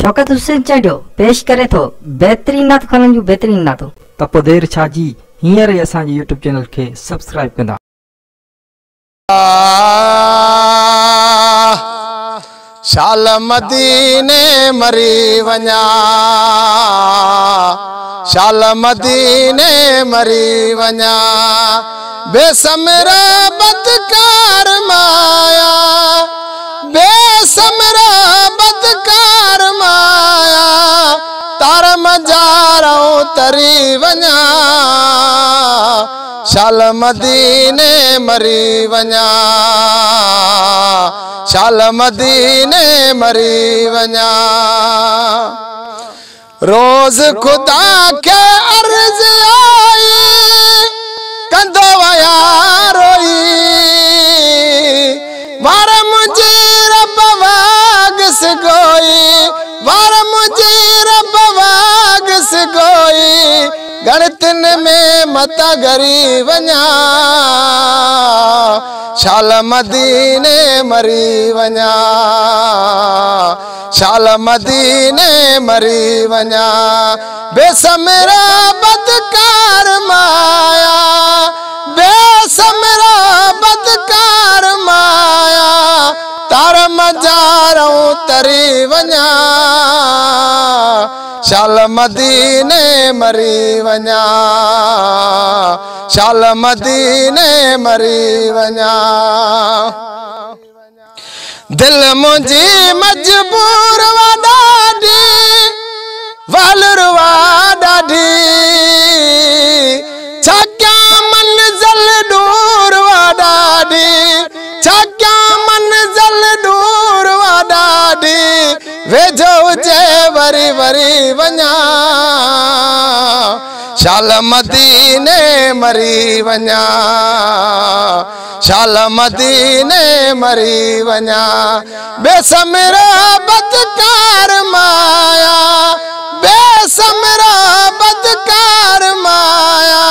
शौकत हुसैन चढ़ियो पेश करे थो बेहतरीन नात खानन जो बेहतरीन नातो। त पोइ देर छा जी, हींअर ई असांजे यूट्यूब चैनल खे सब्सक्राइब कंदा। शाल मदीने मरी वञा, शाल मदीने मरी वञा, बेसमरा बदकार माया, बेसमरा बदकार माया, तार मजारों तरी वञा, शाल मदीने मरी वञा, शाल मदीने मरी वञा। रोज खुदा के अर्ज आई, कंदो वया रोई, वार मुझे रब वागस गोई, वार मुझे रब वागस गोई, गणतिन में मता गरी वञा, शाल मदीने मरी वञा, शाल मदीने मरी वञा, बेसमरा बदकार माया, बेसमरा बदकार माया, तार मजारों तरी वञा, शाल मदीने मरी वञा, शाल मदीने मरी वञा। दिल मुझी मजबूर वा ॾाढी, वालुर वा ॾाढी, छा कयां मंज़िल दूर वा ॾाढी, छा कयां मंज़िल दूर वा ॾाढी, वेझो हुजे वरी वरी वञा, शाल मदीने मरी वञा, शाल मदीने मरी वञा, बेसमरा बदकार माया, बेसमरा बदकार माया,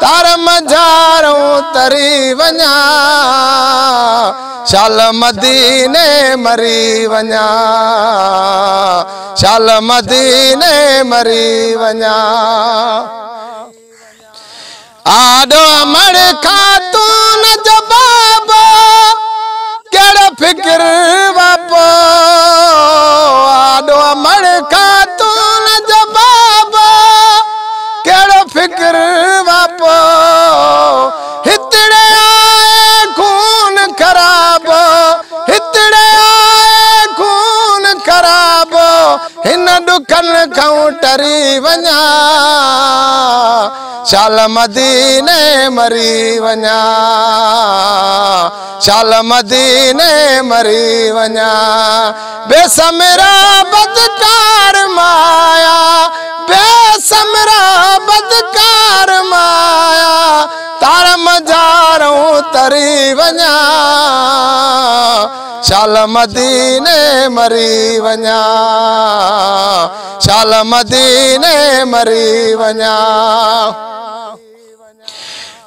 तार मजारों तरी वञा, शाल मदीने मरी वञा, शाल मदीने मरी वञा। आडो अमर खातून जवाब, केड़ा फिक्र वापो, आडो अमर खातून जवाब, केड़ा फिक्र वापो, हितड़े आए खून खराब, हितड़े आए खून खराब, हिन दुखन खां टरी वञा, शाल मदीने मरी वञा, शाल मदीने मरी वञा, बेसमरा बदकार माया, बेसमरा बदकार माया, तार मजारों तरी वञा, शाल मदीने मरी वञा, शाल मदीने मरी वञा।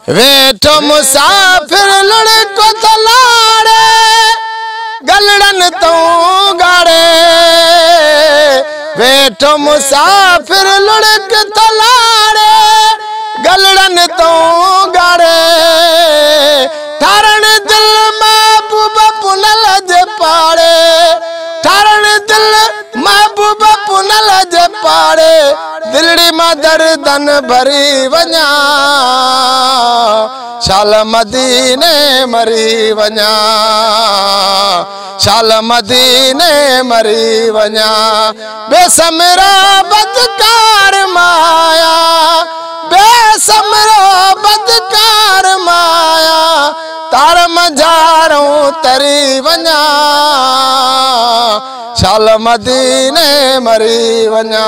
वेठो मुसाफिर लड़को तलाड़े, गलड़न तो गाड़े, वेठो मुसाफिर लड़क तलाड़े, गलड़न तो गाड़े, ठारण दिल महबूब पुनल जे पाड़े, ठारण दिल महबूब पुनल जे पाड़े, दिलड़ी मां दर्दन भरी वञा, शाल मदीने मरी वञा, शाल मदीने मरी वञा, बेसमरा बदकार माया, बेसमरा बदकार माया, तार मजारों तरी वञा, शाल मदीने मरी वञा।